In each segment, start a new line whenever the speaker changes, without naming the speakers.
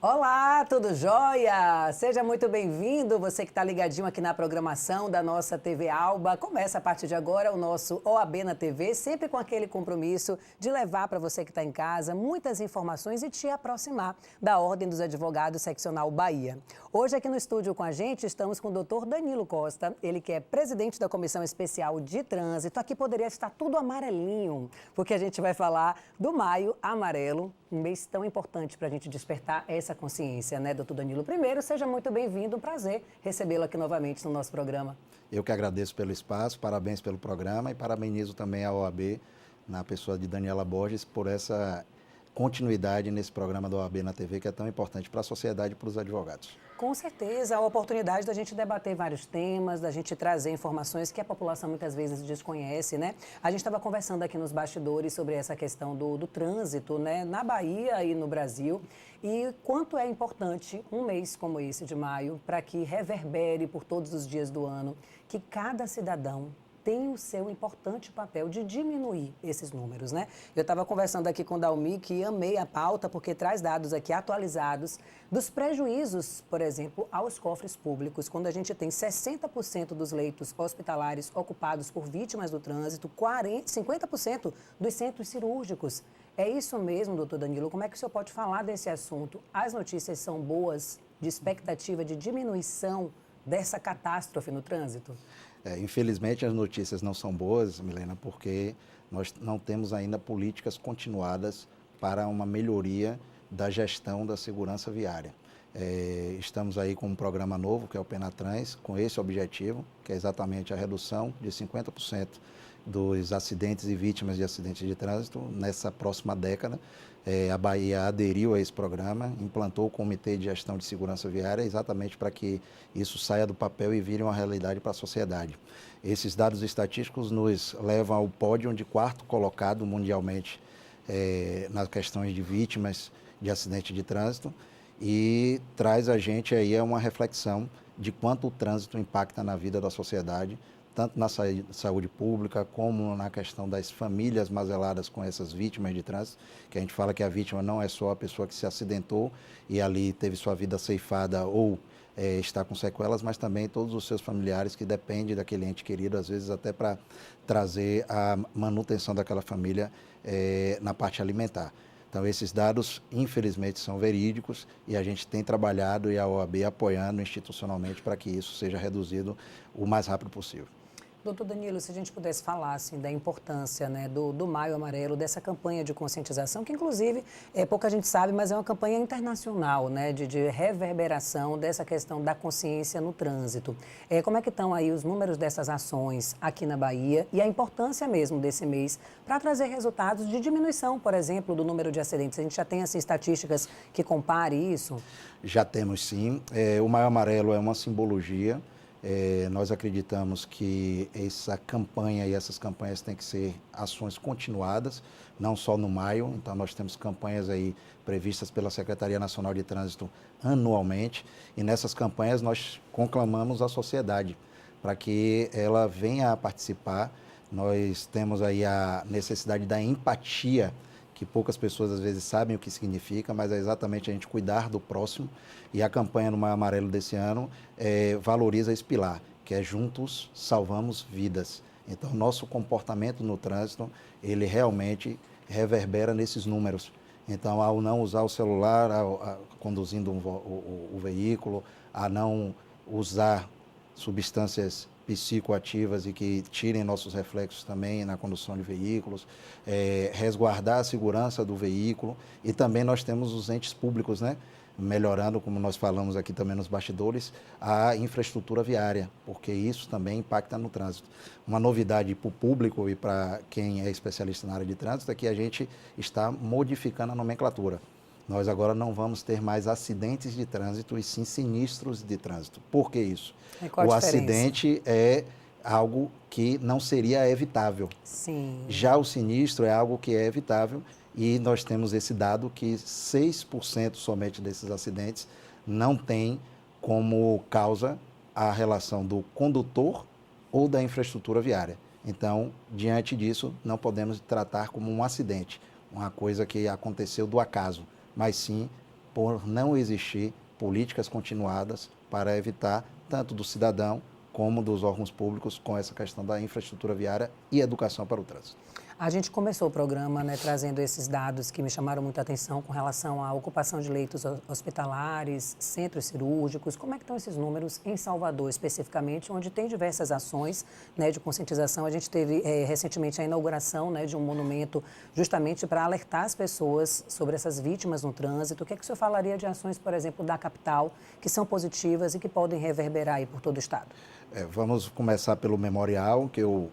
Olá, tudo jóia? Seja muito bem-vindo, você que está ligadinho aqui na programação da nossa TV Alba. Começa a partir de agora o nosso OAB na TV, sempre com aquele compromisso de levar para você que está em casa muitas informações e te aproximar da Ordem dos Advogados Seccional Bahia. Hoje aqui no estúdio com a gente estamos com o Dr. Danilo Costa, ele que é presidente da Comissão Especial de Trânsito. Aqui poderia estar tudo amarelinho, porque a gente vai falar do Maio Amarelo, um mês tão importante para a gente despertar essa consciência, né, doutor Danilo? Primeiro, seja muito bem-vindo, um prazer recebê-lo aqui novamente no nosso programa.
Eu que agradeço pelo espaço, parabéns pelo programa e parabenizo também a OAB, na pessoa de Daniela Borges, por essa continuidade nesse programa da OAB na TV, que é tão importante para a sociedade e para os advogados.
Com certeza, a oportunidade da gente debater vários temas, da gente trazer informações que a população muitas vezes desconhece, né? A gente estava conversando aqui nos bastidores sobre essa questão do trânsito, né, na Bahia e no Brasil, e quanto é importante um mês como esse de maio para que reverbere por todos os dias do ano, que cada cidadão tem o seu importante papel de diminuir esses números, né? Eu estava conversando aqui com o Dalmi, que amei a pauta, porque traz dados aqui atualizados dos prejuízos, por exemplo, aos cofres públicos, quando a gente tem 60% dos leitos hospitalares ocupados por vítimas do trânsito, 50% dos centros cirúrgicos. É isso mesmo, doutor Danilo? Como é que o senhor pode falar desse assunto? As notícias são boas, de expectativa de diminuição dessa catástrofe no trânsito?
Infelizmente, as notícias não são boas, Milena, porque nós não temos ainda políticas continuadas para uma melhoria da gestão da segurança viária. Estamos aí com um programa novo, que é o Penatrans, com esse objetivo, que é exatamente a redução de 50% dos acidentes e vítimas de acidentes de trânsito nessa próxima década. A Bahia aderiu a esse programa, implantou o Comitê de Gestão de Segurança Viária exatamente para que isso saia do papel e vire uma realidade para a sociedade. Esses dados estatísticos nos levam ao pódio de quarto colocado mundialmente nas questões de vítimas de acidente de trânsito e traz a gente aí uma reflexão de quanto o trânsito impacta na vida da sociedade, tanto na saúde pública, como na questão das famílias mazeladas com essas vítimas de trânsito, que a gente fala que a vítima não é só a pessoa que se acidentou e ali teve sua vida ceifada ou está com sequelas, mas também todos os seus familiares que dependem daquele ente querido, às vezes até para trazer a manutenção daquela família na parte alimentar. Então, esses dados, infelizmente, são verídicos e a gente tem trabalhado e a OAB apoiando institucionalmente para que isso seja reduzido o mais rápido possível.
Doutor Danilo, se a gente pudesse falar assim, da importância, né, do Maio Amarelo, dessa campanha de conscientização, que inclusive pouca gente sabe, mas é uma campanha internacional, né, de reverberação dessa questão da consciência no trânsito. Como é que estão aí os números dessas ações aqui na Bahia e a importância mesmo desse mês para trazer resultados de diminuição, por exemplo, do número de acidentes? A gente já tem assim, estatísticas que comparem isso?
Já temos sim. O Maio Amarelo é uma simbologia. Nós acreditamos que essa campanha e essas campanhas têm que ser ações continuadas, não só no maio. Então, nós temos campanhas aí previstas pela Secretaria Nacional de Trânsito anualmente e nessas campanhas nós conclamamos a sociedade para que ela venha a participar. Nós temos aí a necessidade da empatia, que poucas pessoas às vezes sabem o que significa, mas é exatamente a gente cuidar do próximo. E a campanha no Maio Amarelo desse ano valoriza esse pilar, que é Juntos Salvamos Vidas. Então, nosso comportamento no trânsito, ele realmente reverbera nesses números. Então, ao não usar o celular conduzindo o veículo, a não usar substâncias psicoativas e que tirem nossos reflexos também na condução de veículos, resguardar a segurança do veículo e também nós temos os entes públicos, né? Melhorando, como nós falamos aqui também nos bastidores, a infraestrutura viária, porque isso também impacta no trânsito. Uma novidade para o público e para quem é especialista na área de trânsito é que a gente está modificando a nomenclatura. Nós agora não vamos ter mais acidentes de trânsito e sim sinistros de trânsito. Por que isso?
Qual a diferença?
Acidente é algo que não seria evitável.
Sim.
Já o sinistro é algo que é evitável e nós temos esse dado que 6% somente desses acidentes não tem como causa a relação do condutor ou da infraestrutura viária. Então, diante disso, não podemos tratar como um acidente, uma coisa que aconteceu do acaso, mas sim por não existir políticas continuadas para evitar tanto do cidadão como dos órgãos públicos com essa questão da infraestrutura viária e educação para o trânsito.
A gente começou o programa, né, trazendo esses dados que me chamaram muita atenção com relação à ocupação de leitos hospitalares, centros cirúrgicos. Como é que estão esses números em Salvador, especificamente, onde tem diversas ações, né, de conscientização? A gente teve recentemente a inauguração, né, de um monumento justamente para alertar as pessoas sobre essas vítimas no trânsito. O que é que o senhor falaria de ações, por exemplo, da capital, que são positivas e que podem reverberar aí por todo o estado?
Vamos começar pelo memorial, que eu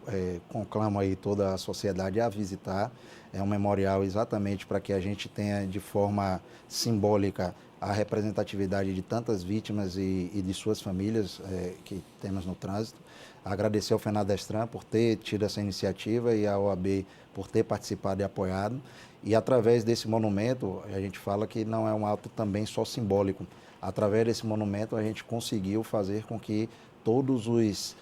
conclamo aí toda a sociedade a visitar. É um memorial exatamente para que a gente tenha de forma simbólica a representatividade de tantas vítimas e de suas famílias que temos no trânsito. Agradecer ao FENADESTRAN por ter tido essa iniciativa e à OAB por ter participado e apoiado. E através desse monumento, a gente fala que não é um ato também só simbólico. Através desse monumento, a gente conseguiu fazer com que todos os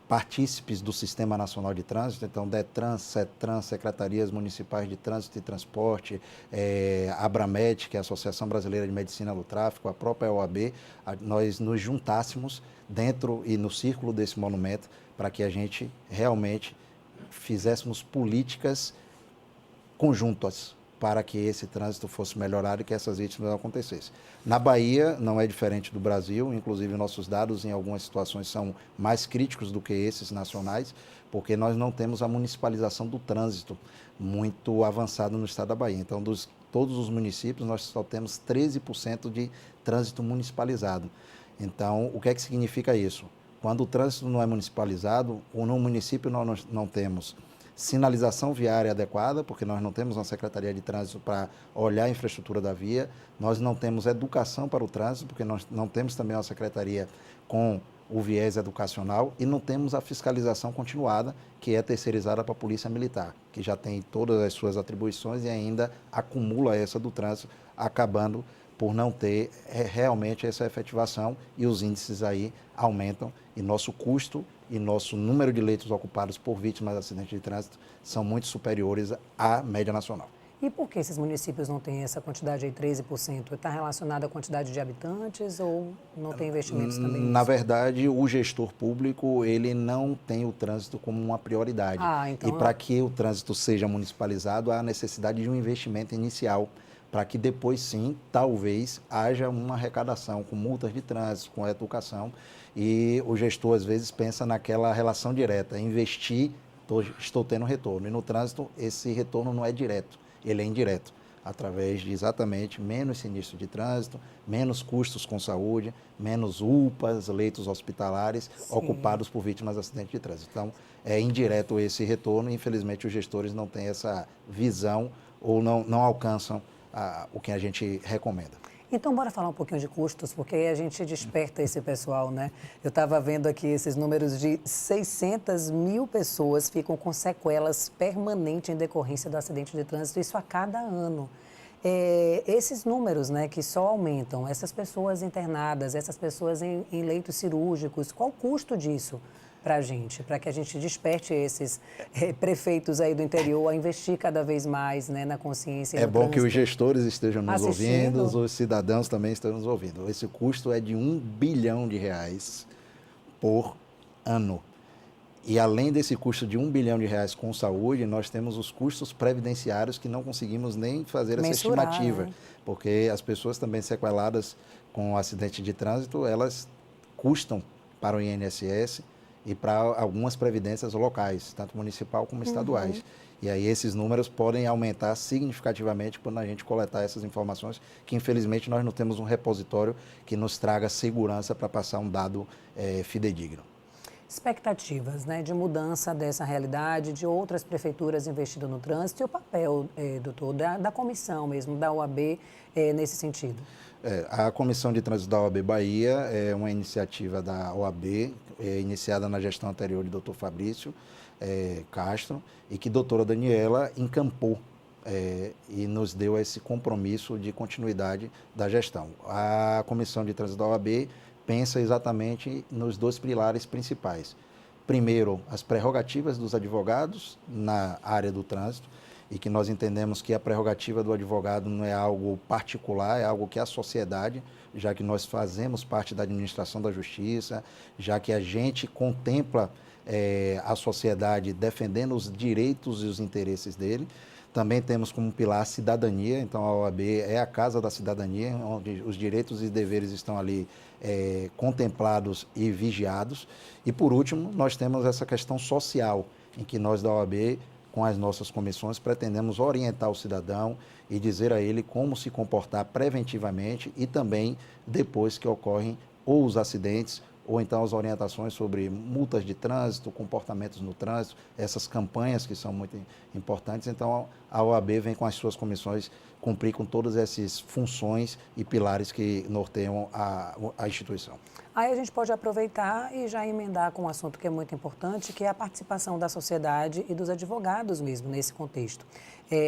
partícipes do Sistema Nacional de Trânsito, então DETRAN, CETRAN, Secretarias Municipais de Trânsito e Transporte, Abramet, que é a Associação Brasileira de Medicina do Tráfego, a própria OAB, nós nos juntássemos dentro e no círculo desse monumento para que a gente realmente fizéssemos políticas conjuntas para que esse trânsito fosse melhorado e que essas vítimas não acontecessem. Na Bahia, não é diferente do Brasil, inclusive nossos dados em algumas situações são mais críticos do que esses nacionais, porque nós não temos a municipalização do trânsito muito avançada no estado da Bahia. Então, todos os municípios, nós só temos 13% de trânsito municipalizado. Então, o que é que significa isso? Quando o trânsito não é municipalizado, ou no município nós não temos sinalização viária adequada, porque nós não temos uma Secretaria de Trânsito para olhar a infraestrutura da via, nós não temos educação para o trânsito, porque nós não temos também uma Secretaria com o viés educacional e não temos a fiscalização continuada, que é terceirizada para a Polícia Militar, que já tem todas as suas atribuições e ainda acumula essa do trânsito, acabando por não ter realmente essa efetivação e os índices aí aumentam e nosso custo e nosso número de leitos ocupados por vítimas de acidentes de trânsito são muito superiores à média nacional.
E por que esses municípios não têm essa quantidade aí, 13%? Está relacionado à quantidade de habitantes ou não tem investimentos também?
Na verdade, o gestor público, ele não tem o trânsito como uma prioridade.
Então...
E para que o trânsito seja municipalizado, há necessidade de um investimento inicial, para que depois sim, talvez, haja uma arrecadação com multas de trânsito, com educação. E o gestor, às vezes, pensa naquela relação direta, investir, estou tendo retorno. E no trânsito, esse retorno não é direto, ele é indireto, através de exatamente menos sinistro de trânsito, menos custos com saúde, menos UPAs, leitos hospitalares ocupados por vítimas de acidente de trânsito. Então, é indireto esse retorno e, infelizmente, os gestores não têm essa visão ou não alcançam o que a gente recomenda.
Então, bora falar um pouquinho de custos, porque aí a gente desperta esse pessoal, né? Eu estava vendo aqui esses números de 600 mil pessoas ficam com sequelas permanentes em decorrência do acidente de trânsito, isso a cada ano. Esses números, né, que só aumentam, essas pessoas internadas, essas pessoas em leitos cirúrgicos, qual o custo disso para a gente, para que a gente desperte esses prefeitos aí do interior a investir cada vez mais, né, na consciência.
É bom que os gestores estejam nos
assistindo.
ouvindo, os cidadãos também estão nos ouvindo. Esse custo é de R$1 bilhão por ano. E além desse custo de R$1 bilhão com saúde, nós temos os custos previdenciários que não conseguimos nem fazer essa estimativa, né? Porque as pessoas também sequeladas com acidente de trânsito, elas custam para o INSS e para algumas previdências locais, tanto municipal como estaduais. E aí esses números podem aumentar significativamente quando a gente coletar essas informações, que infelizmente nós não temos um repositório que nos traga segurança para passar um dado fidedigno.
Expectativas, né, de mudança dessa realidade, de outras prefeituras investindo no trânsito e o papel, doutor, da comissão mesmo, da OAB nesse sentido.
A Comissão de Trânsito da OAB Bahia é uma iniciativa da OAB, iniciada na gestão anterior do Dr. Fabrício Castro, e que a doutora Daniela encampou e nos deu esse compromisso de continuidade da gestão. A Comissão de Trânsito da OAB pensa exatamente nos dois pilares principais. Primeiro, as prerrogativas dos advogados na área do trânsito, e que nós entendemos que a prerrogativa do advogado não é algo particular, é algo que a sociedade, já que nós fazemos parte da administração da justiça, já que a gente contempla a sociedade defendendo os direitos e os interesses dele. Também temos como pilar a cidadania, então a OAB é a casa da cidadania, onde os direitos e deveres estão ali contemplados e vigiados. E por último, nós temos essa questão social, em que nós da OAB, com as nossas comissões, pretendemos orientar o cidadão e dizer a ele como se comportar preventivamente e também depois que ocorrem ou os acidentes ou então as orientações sobre multas de trânsito, comportamentos no trânsito, essas campanhas que são muito importantes. Então, a OAB vem com as suas comissões cumprir com todas essas funções e pilares que norteiam a instituição.
Aí a gente pode aproveitar e já emendar com um assunto que é muito importante, que é a participação da sociedade e dos advogados mesmo nesse contexto.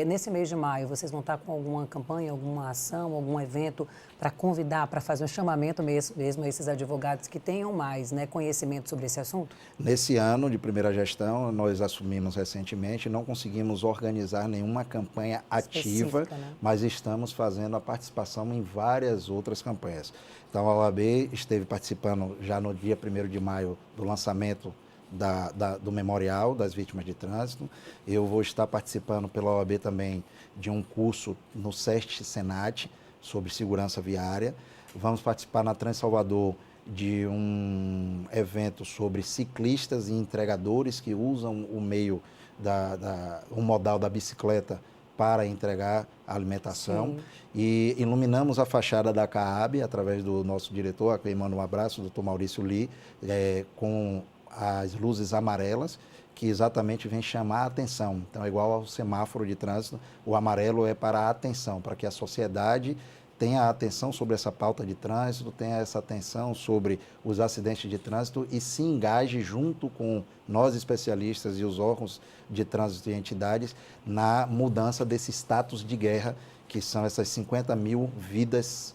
Nesse mês de maio, vocês vão estar com alguma campanha, alguma ação, algum evento para convidar, para fazer um chamamento mesmo a esses advogados que tenham mais, né, conhecimento sobre esse assunto?
Nesse ano de primeira gestão, nós assumimos recentemente, não conseguimos organizar nenhuma campanha ativa, né? Mas estamos fazendo a participação em várias outras campanhas. Então, a OAB esteve participando já no dia 1º de maio do lançamento do Memorial das Vítimas de Trânsito. Eu vou estar participando pela OAB também de um curso no SEST Senat sobre segurança viária. Vamos participar na Trans Salvador de um evento sobre ciclistas e entregadores que usam o meio, o modal da bicicleta para entregar a alimentação. Sim. E iluminamos a fachada da CAAB através do nosso diretor, a quem mando um abraço, o Dr. Maurício Lee, com as luzes amarelas, que exatamente vem chamar a atenção. Então, é igual ao semáforo de trânsito, o amarelo é para a atenção, para que a sociedade tenha atenção sobre essa pauta de trânsito, tenha essa atenção sobre os acidentes de trânsito e se engaje junto com nós especialistas e os órgãos de trânsito e entidades na mudança desse status de guerra, que são essas 50 mil vidas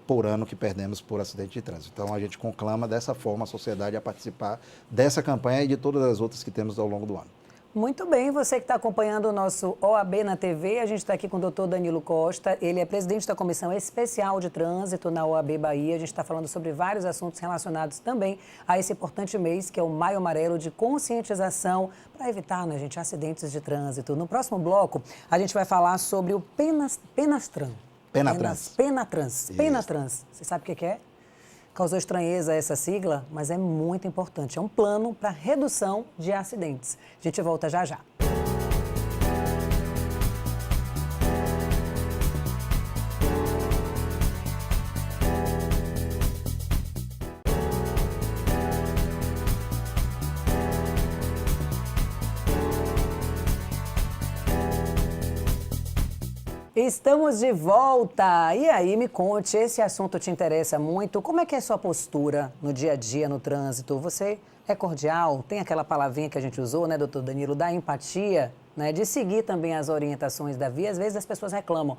por ano que perdemos por acidente de trânsito. Então, a gente conclama dessa forma a sociedade a participar dessa campanha e de todas as outras que temos ao longo do ano.
Muito bem, você que está acompanhando o nosso OAB na TV, a gente está aqui com o doutor Danilo Costa, ele é presidente da Comissão Especial de Trânsito na OAB Bahia. A gente está falando sobre vários assuntos relacionados também a esse importante mês, que é o Maio Amarelo de conscientização para evitar, né, gente, acidentes de trânsito. No próximo bloco, a gente vai falar sobre o Penatrans. Penatrans. Você sabe o que é? Causou estranheza essa sigla, mas é muito importante. É um plano para redução de acidentes. A gente volta já já. Estamos de volta. E aí, me conte, esse assunto te interessa muito? Como é que é a sua postura no dia a dia, no trânsito? Você é cordial? Tem aquela palavrinha que a gente usou, né, doutor Danilo, da empatia, né, de seguir também as orientações da via? Às vezes as pessoas reclamam,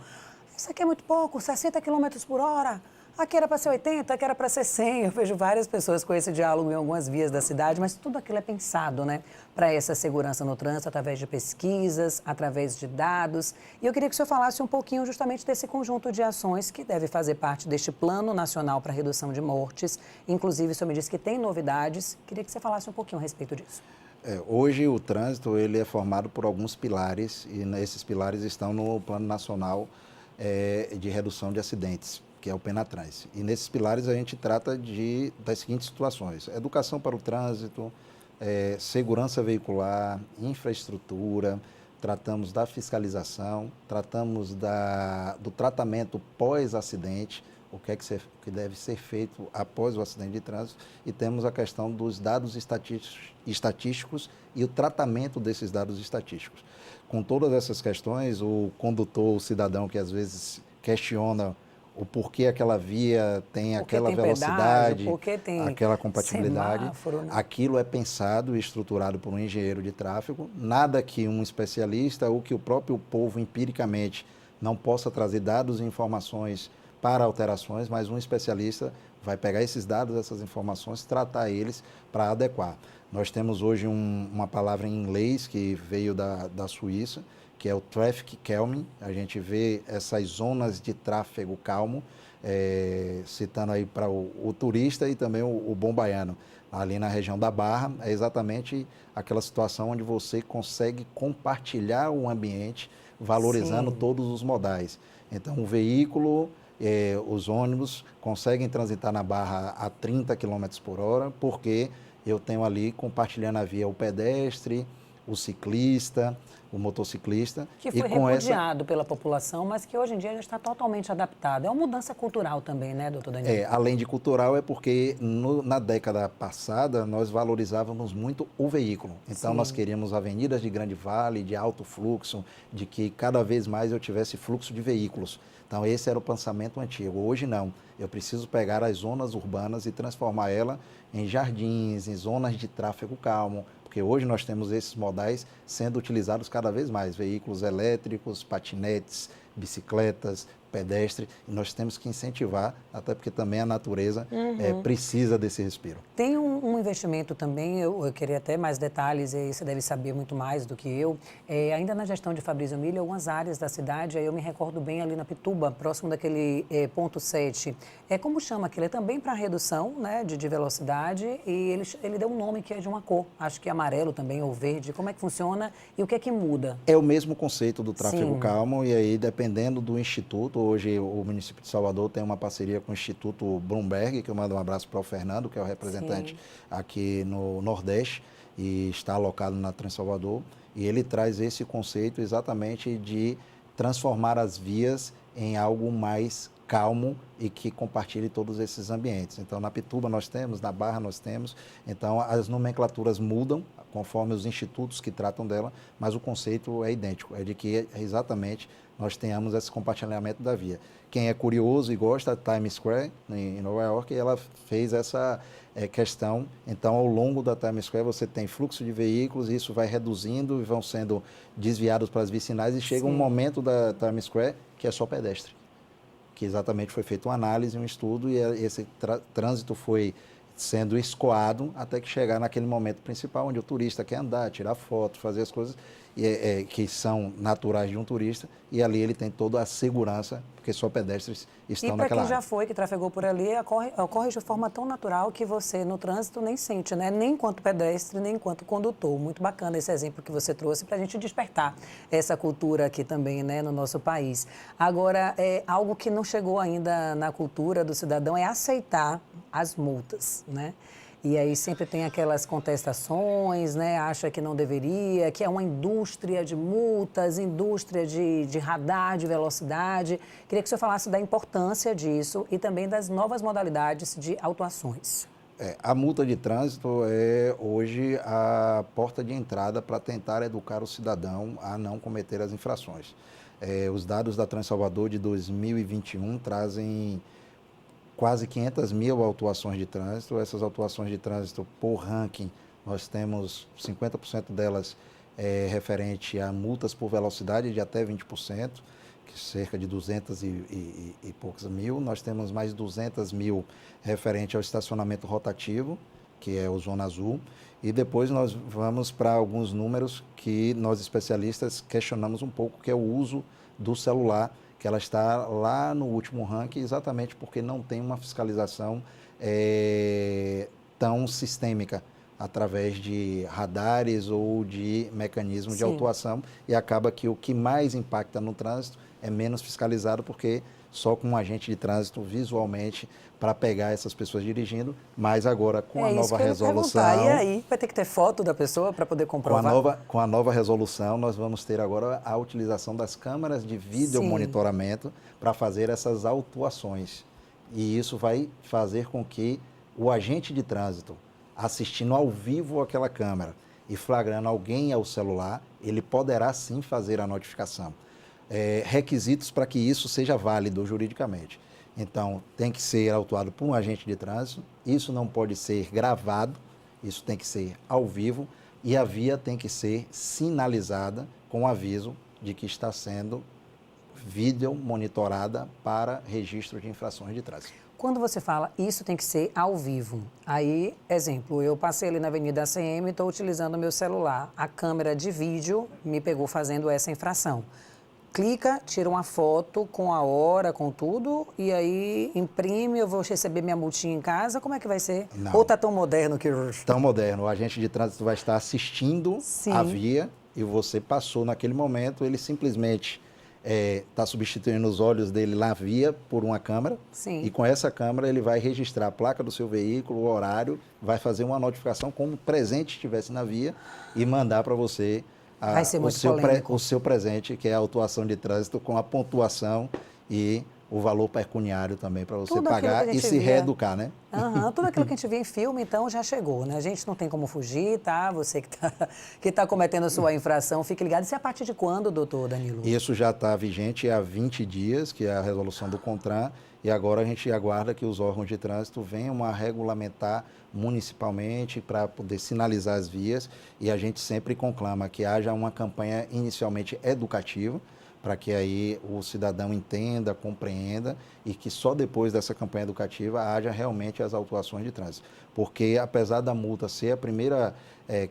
isso aqui é muito pouco, 60 km por hora. Aqui era para ser 80, aqui era para ser 100. Eu vejo várias pessoas com esse diálogo em algumas vias da cidade, mas tudo aquilo é pensado, né, para essa segurança no trânsito, através de pesquisas, através de dados. E eu queria que o senhor falasse um pouquinho justamente desse conjunto de ações que deve fazer parte deste Plano Nacional para a Redução de Mortes. Inclusive, o senhor me disse que tem novidades. Queria que você falasse um pouquinho a respeito disso.
Hoje, o trânsito ele é formado por alguns pilares, e esses pilares estão no Plano Nacional de Redução de Acidentes, que é o Penatrans. E nesses pilares a gente trata das seguintes situações: educação para o trânsito, segurança veicular, infraestrutura, tratamos da fiscalização, tratamos do tratamento pós-acidente, o que que deve ser feito após o acidente de trânsito, e temos a questão dos dados estatísticos e o tratamento desses dados estatísticos. Com todas essas questões, o condutor, o cidadão que às vezes questiona o porquê aquela via tem aquela velocidade, aquela compatibilidade. Semáforo, né? Aquilo é pensado e estruturado por um engenheiro de tráfego. Nada que um especialista ou que o próprio povo empiricamente não possa trazer dados e informações para alterações, mas um especialista vai pegar esses dados, essas informações, tratar eles para adequar. Nós temos hoje uma palavra em inglês que veio da Suíça, que é o Traffic Calming. A gente vê essas zonas de tráfego calmo, citando aí para o turista e também o bom baiano. Ali na região da Barra, é exatamente aquela situação onde você consegue compartilhar o ambiente, valorizando todos os modais. Então, o veículo, os ônibus conseguem transitar na Barra a 30 km por hora, porque eu tenho ali compartilhando a via o pedestre, o ciclista, o motociclista.
Que foi repudiado pela população, mas que hoje em dia já está totalmente adaptado. É uma mudança cultural também, né, doutor Daniel?
Além de cultural, é porque na década passada nós valorizávamos muito o veículo. Então nós queríamos avenidas de grande vale, de alto fluxo, de que cada vez mais eu tivesse fluxo de veículos. Então esse era o pensamento antigo. Hoje não. Eu preciso pegar as zonas urbanas e transformar ela em jardins, em zonas de tráfego calmo, porque hoje nós temos esses modais sendo utilizados cada vez mais, veículos elétricos, patinetes, bicicletas, pedestre, e nós temos que incentivar, até porque também a natureza precisa desse respiro.
Tem um investimento também, eu queria até mais detalhes, e você deve saber muito mais do que eu, ainda na gestão de Fabrício Milho, algumas áreas da cidade, aí eu me recordo bem ali na Pituba, próximo daquele ponto 7, como chama aquilo? É também para redução, né, de velocidade, e ele deu um nome que é de uma cor, acho que é amarelo também, ou verde, como é que funciona e o que é que muda?
É o mesmo conceito do tráfego calmo, e aí dependendo do instituto, hoje o município de Salvador tem uma parceria com o Instituto Bloomberg, que eu mando um abraço para o Fernando, que é o representante aqui no Nordeste e está alocado na Trans-Salvador, e ele traz esse conceito exatamente de transformar as vias em algo mais calmo e que compartilhe todos esses ambientes. Então, na Pituba nós temos, na Barra nós temos, então as nomenclaturas mudam conforme os institutos que tratam dela, mas o conceito é idêntico, é de que exatamente nós tenhamos esse compartilhamento da via. Quem é curioso e gosta, Times Square, em Nova York, ela fez essa questão. Então, ao longo da Times Square, você tem fluxo de veículos, isso vai reduzindo e vão sendo desviados para as vicinais e chega um momento da Times Square que é só pedestre, que exatamente foi feita uma análise, um estudo, e esse trânsito foi sendo escoado até que chegar naquele momento principal, onde o turista quer andar, tirar foto, fazer as coisas que são naturais de um turista, e ali ele tem toda a segurança, porque só pedestres estão naquela área.
E para quem já foi, que trafegou por ali, ocorre de forma tão natural que você, no trânsito, nem sente, né? Nem enquanto pedestre, nem enquanto condutor. Muito bacana esse exemplo que você trouxe para a gente despertar essa cultura aqui também, né, no nosso país. Agora, algo que não chegou ainda na cultura do cidadão é aceitar as multas, né? E aí sempre tem aquelas contestações, né? Acha que não deveria, que é uma indústria de multas, indústria de radar, de velocidade. Queria que o senhor falasse da importância disso e também das novas modalidades de autuações.
A multa de trânsito é hoje a porta de entrada para tentar educar o cidadão a não cometer as infrações. Os dados da Trans-Salvador de 2021 trazem quase 500 mil autuações de trânsito. Essas autuações de trânsito, por ranking, nós temos 50% delas referente a multas por velocidade de até 20%, que cerca de 200 e poucos mil. Nós temos mais 200 mil referente ao estacionamento rotativo, que é o Zona Azul. E depois nós vamos para alguns números que nós especialistas questionamos um pouco, que é o uso do celular, que ela está lá no último ranking exatamente porque não tem uma fiscalização tão sistêmica através de radares ou de mecanismos de autuação, e acaba que o que mais impacta no trânsito é menos fiscalizado, porque só com um agente de trânsito visualmente para pegar essas pessoas dirigindo, mas agora com a nova resolução...
E aí, vai ter que ter foto da pessoa para poder comprovar?
Com a nova resolução, nós vamos ter agora a utilização das câmeras de vídeo monitoramento para fazer essas autuações. E isso vai fazer com que o agente de trânsito, assistindo ao vivo aquela câmera e flagrando alguém ao celular, ele poderá sim fazer a notificação. Requisitos para que isso seja válido juridicamente. Então, tem que ser autuado por um agente de trânsito, isso não pode ser gravado, isso tem que ser ao vivo, e a via tem que ser sinalizada com aviso de que está sendo vídeo monitorada para registro de infrações de trânsito.
Quando você fala isso tem que ser ao vivo, aí, exemplo, eu passei ali na Avenida ACM e estou utilizando o meu celular, a câmera de vídeo me pegou fazendo essa infração. Clica, tira uma foto com a hora, com tudo, e aí imprime, eu vou receber minha multinha em casa, como é que vai ser?
Não.
Ou está tão moderno que...
Tão moderno, o agente de trânsito vai estar assistindo
Sim.
a via e você passou naquele momento, ele simplesmente está substituindo os olhos dele na via por uma câmera.
Sim.
E com essa câmera ele vai registrar a placa do seu veículo, o horário, vai fazer uma notificação como presente estivesse na via e mandar para você
vai ser muito polêmico.
o seu presente, que é a autuação de trânsito com a pontuação e o valor pecuniário também para você
Tudo
pagar e se reeducar, né?
Tudo aquilo que a gente vê em filme, então, já chegou, né? A gente não tem como fugir, tá? Você que tá cometendo a sua infração, fique ligado. Isso é a partir de quando, doutor Danilo?
Isso já está vigente há 20 dias, que é a resolução do CONTRAN, e agora a gente aguarda que os órgãos de trânsito venham a regulamentar municipalmente para poder sinalizar as vias, e a gente sempre conclama que haja uma campanha inicialmente educativa, para que aí o cidadão entenda, compreenda e que só depois dessa campanha educativa haja realmente as autuações de trânsito. Porque apesar da multa ser a primeira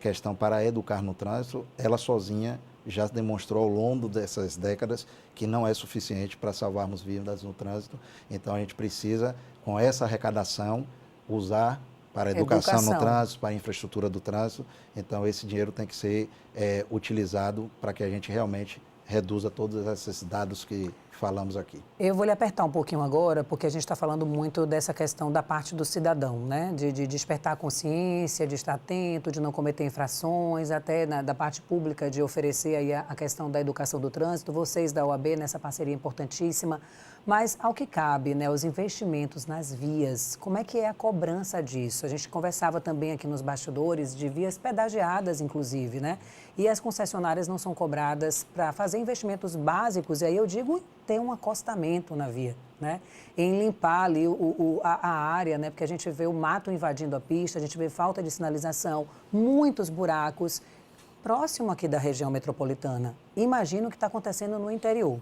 questão para educar no trânsito, ela sozinha já demonstrou ao longo dessas décadas que não é suficiente para salvarmos vidas no trânsito. Então a gente precisa, com essa arrecadação, usar para a educação no trânsito, para a infraestrutura do trânsito. Então esse dinheiro tem que ser utilizado para que a gente realmente reduza todos esses dados que falamos aqui.
Eu vou lhe apertar um pouquinho agora, porque a gente está falando muito dessa questão da parte do cidadão, né? De despertar a consciência, de estar atento, de não cometer infrações, até da parte pública de oferecer aí a questão da educação do trânsito. Vocês da OAB nessa parceria importantíssima. Mas ao que cabe, né, os investimentos nas vias, como é que é a cobrança disso? A gente conversava também aqui nos bastidores de vias pedagiadas, inclusive, né? E as concessionárias não são cobradas para fazer investimentos básicos, e aí eu digo ter um acostamento na via, né? Em limpar ali a área, né? Porque a gente vê o mato invadindo a pista, a gente vê falta de sinalização, muitos buracos, próximo aqui da região metropolitana. Imagino o que está acontecendo no interior.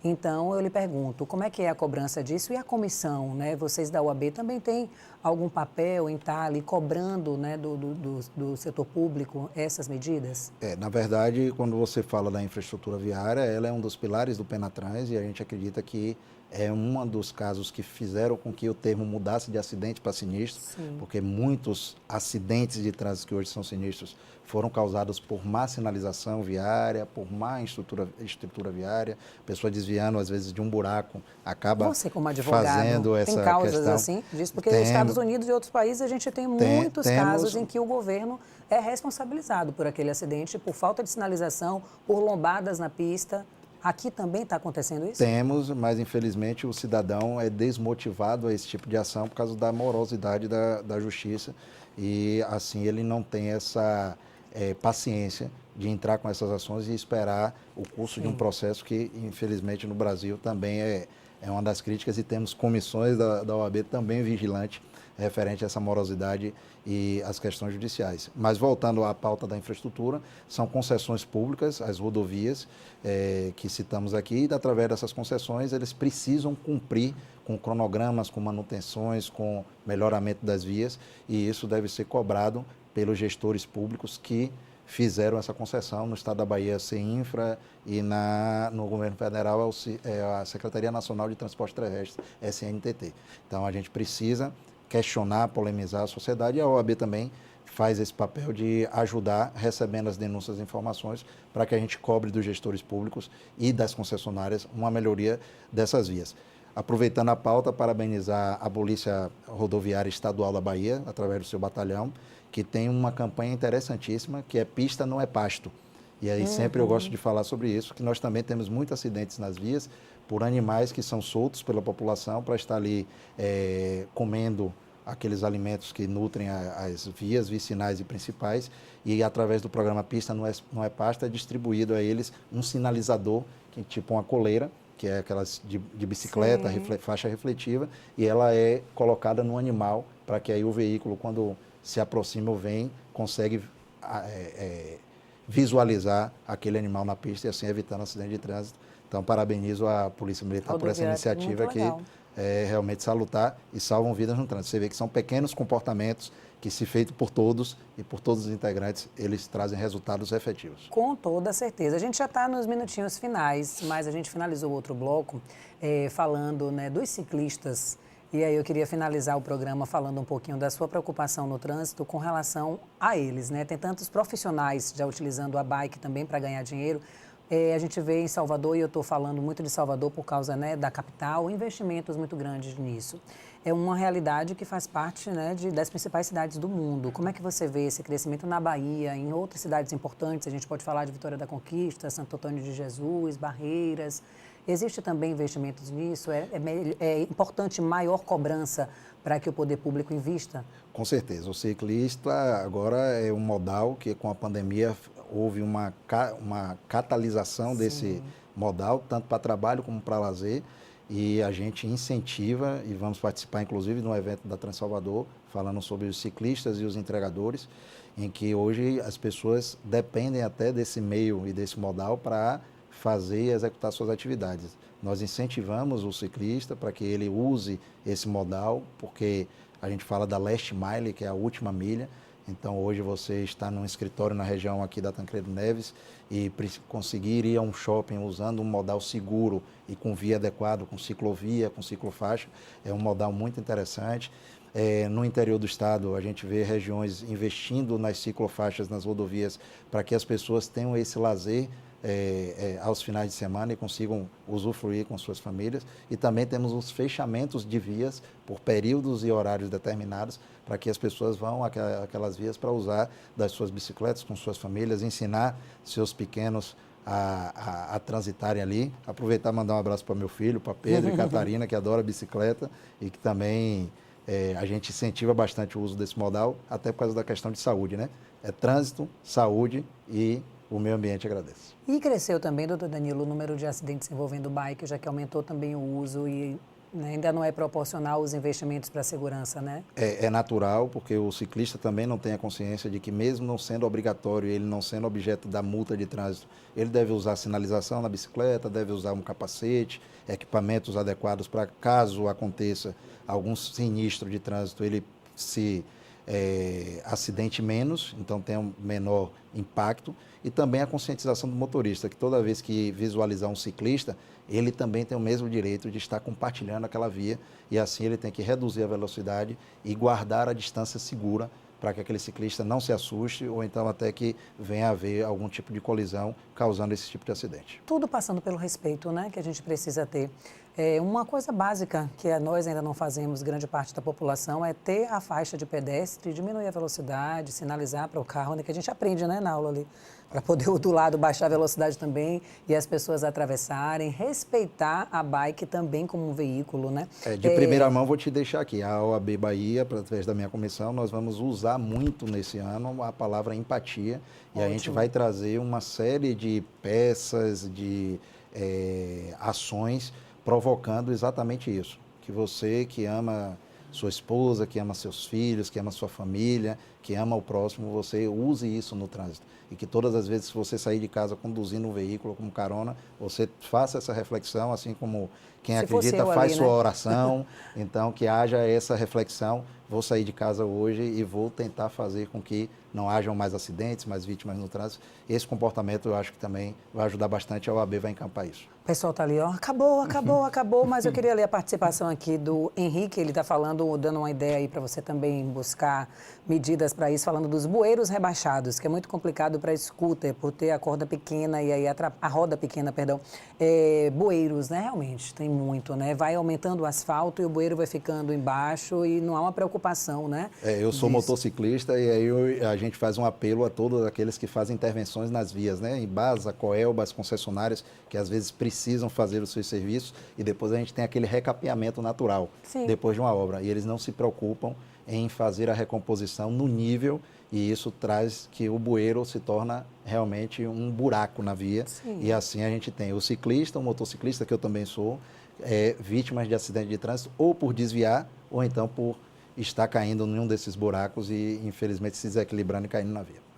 Então, eu lhe pergunto, como é que é a cobrança disso? E a comissão, né? Vocês da UAB também têm algum papel em estar ali cobrando, né, do setor público essas medidas?
Na verdade, quando você fala da infraestrutura viária, ela é um dos pilares do Penatrans e a gente acredita que é um dos casos que fizeram com que o termo mudasse de acidente para sinistro,
Sim.
Porque muitos acidentes de trânsito que hoje são sinistros foram causados por má sinalização viária, por má estrutura viária, pessoa desviando às vezes de um buraco, acaba
Você como advogado,
fazendo essa
tem causas
questão.
assim disso? Porque nos Estados Unidos e outros países a gente tem muitos casos em que o governo é responsabilizado por aquele acidente, por falta de sinalização, por lombadas na pista. Aqui também está acontecendo isso?
Temos, mas infelizmente o cidadão é desmotivado a esse tipo de ação por causa da morosidade da justiça e assim ele não tem essa paciência de entrar com essas ações e esperar o curso de um processo que infelizmente no Brasil também é uma das críticas e temos comissões da OAB também vigilante referente a essa morosidade e as questões judiciais. Mas voltando à pauta da infraestrutura, são concessões públicas, as rodovias que citamos aqui, e através dessas concessões eles precisam cumprir com cronogramas, com manutenções, com melhoramento das vias, e isso deve ser cobrado pelos gestores públicos que fizeram essa concessão no estado da Bahia, CEINFRA, e no governo federal a Secretaria Nacional de Transporte Terrestre, SNTT. Então a gente precisa questionar, polemizar a sociedade, e a OAB também faz esse papel de ajudar, recebendo as denúncias e informações, para que a gente cobre dos gestores públicos e das concessionárias uma melhoria dessas vias. Aproveitando a pauta, parabenizar a Polícia Rodoviária Estadual da Bahia, através do seu batalhão, que tem uma campanha interessantíssima, que é Pista Não é Pasto. E aí sempre eu gosto de falar sobre isso, que nós também temos muitos acidentes nas vias por animais que são soltos pela população para estar ali comendo aqueles alimentos que nutrem as vias vicinais e principais, e através do programa Pista Não é Pasto é distribuído a eles um sinalizador, que é tipo uma coleira, que é aquelas de bicicleta, faixa refletiva, e ela é colocada no animal para que aí o veículo, quando se aproxima ou vem, consegue visualizar aquele animal na pista e assim evitando acidente de trânsito. Então, parabenizo a Polícia Militar por essa iniciativa que é realmente salutar e salvam vidas no trânsito. Você vê que são pequenos comportamentos que, se feito por todos e por todos os integrantes, eles trazem resultados efetivos.
Com toda certeza. A gente já está nos minutinhos finais, mas a gente finalizou outro bloco falando, né, dos ciclistas. E aí eu queria finalizar o programa falando um pouquinho da sua preocupação no trânsito com relação a eles, né? Tem tantos profissionais já utilizando a bike também para ganhar dinheiro. A gente vê em Salvador, e eu estou falando muito de Salvador por causa, né, da capital, investimentos muito grandes nisso. É uma realidade que faz parte, né, das principais cidades do mundo. Como é que você vê esse crescimento na Bahia, em outras cidades importantes? A gente pode falar de Vitória da Conquista, Santo Antônio de Jesus, Barreiras. Existe também investimentos nisso? É importante maior cobrança para que o poder público invista?
Com certeza. O ciclista agora é um modal que, com a pandemia, houve uma catalisação desse modal, tanto para trabalho como para lazer. E a gente incentiva, e vamos participar, inclusive, de um evento da Transalvador, falando sobre os ciclistas e os entregadores, em que hoje as pessoas dependem até desse meio e desse modal para fazer e executar suas atividades. Nós incentivamos o ciclista para que ele use esse modal, porque a gente fala da last mile, que é a última milha. Então, hoje você está num escritório na região aqui da Tancredo Neves e conseguir ir a um shopping usando um modal seguro e com via adequado, com ciclovia, com ciclofaixa, é um modal muito interessante. No interior do estado, a gente vê regiões investindo nas ciclofaixas, nas rodovias, para que as pessoas tenham esse lazer aos finais de semana e consigam usufruir com suas famílias. E também temos os fechamentos de vias por períodos e horários determinados para que as pessoas vão àquelas vias para usar das suas bicicletas com suas famílias, ensinar seus pequenos a transitarem ali. Aproveitar e mandar um abraço para meu filho, para Pedro e Catarina, que adora bicicleta e que também a gente incentiva bastante o uso desse modal, até por causa da questão de saúde, né? É trânsito, saúde e o meio ambiente agradece.
E cresceu também, doutor Danilo, o número de acidentes envolvendo bike, já que aumentou também o uso e, né, ainda não é proporcional os investimentos para a segurança, né?
É natural, porque o ciclista também não tem a consciência de que, mesmo não sendo obrigatório, ele não sendo objeto da multa de trânsito, ele deve usar sinalização na bicicleta, deve usar um capacete, equipamentos adequados para, caso aconteça algum sinistro de trânsito, ele se acidente menos, então tem um menor impacto. E também a conscientização do motorista, que toda vez que visualizar um ciclista, ele também tem o mesmo direito de estar compartilhando aquela via, e assim ele tem que reduzir a velocidade e guardar a distância segura para que aquele ciclista não se assuste ou então até que venha a haver algum tipo de colisão causando esse tipo de acidente.
Tudo passando pelo respeito, né, que a gente precisa ter. Uma coisa básica que nós ainda não fazemos, grande parte da população, é ter a faixa de pedestre, diminuir a velocidade, sinalizar para o carro, né, que a gente aprende, né, na aula ali, para poder o do lado baixar a velocidade também e as pessoas atravessarem, respeitar a bike também como um veículo, né?
De primeira mão, vou te deixar aqui, a OAB Bahia, através da minha comissão, nós vamos usar muito nesse ano a palavra empatia. E a gente vai trazer uma série de peças, de ações provocando exatamente isso, que você que ama sua esposa, que ama seus filhos, que ama sua família, que ama o próximo, você use isso no trânsito. E que todas as vezes que você sair de casa conduzindo um veículo como carona, você faça essa reflexão, assim como quem acredita faz sua oração. Então, que haja essa reflexão. Vou sair de casa hoje e vou tentar fazer com que não hajam mais acidentes, mais vítimas no trânsito. Esse comportamento eu acho que também vai ajudar bastante, a OAB vai encampar isso.
O pessoal está ali, ó, acabou, mas eu queria ler a participação aqui do Henrique, ele está falando, dando uma ideia aí para você também buscar medidas para isso, falando dos bueiros rebaixados, que é muito complicado para scooter, por ter a corda pequena e aí a roda pequena, perdão. Bueiros, né, realmente, tem muito, né, vai aumentando o asfalto e o bueiro vai ficando embaixo e não há uma preocupação, né?
Eu sou motociclista e aí a gente faz um apelo a todos aqueles que fazem intervenções nas vias, né, Embasa, Coelba, as concessionárias, que às vezes precisam fazer os seus serviços e depois a gente tem aquele recapeamento natural. Sim. Depois de uma obra. E eles não se preocupam em fazer a recomposição no nível, e isso traz que o bueiro se torna realmente um buraco na via. Sim. E assim a gente tem o ciclista, o motociclista, que eu também sou, vítimas de acidente de trânsito, ou por desviar, ou então por estar caindo em um desses buracos e, infelizmente, se desequilibrando e caindo na via.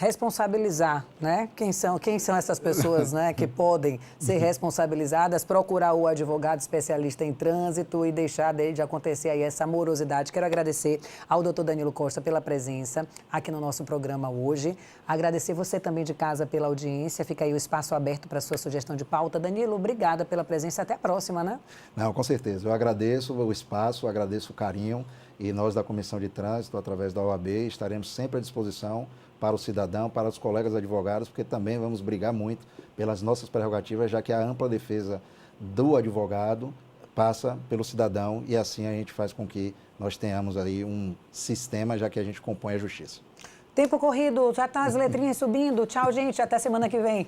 responsabilizar, né? Quem são essas pessoas, né, que podem ser responsabilizadas, procurar o advogado especialista em trânsito e deixar de acontecer aí essa morosidade. Quero agradecer ao doutor Danilo Costa pela presença aqui no nosso programa hoje. Agradecer você também de casa pela audiência. Fica aí o espaço aberto para a sua sugestão de pauta. Danilo, obrigada pela presença. Até a próxima, né?
Não, com certeza. Eu agradeço o espaço, agradeço o carinho e nós da Comissão de Trânsito, através da OAB, estaremos sempre à disposição para o cidadão, para os colegas advogados, porque também vamos brigar muito pelas nossas prerrogativas, já que a ampla defesa do advogado passa pelo cidadão e assim a gente faz com que nós tenhamos aí um sistema, já que a gente compõe a justiça.
Tempo corrido, já tá as letrinhas subindo. Tchau, gente, até semana que vem.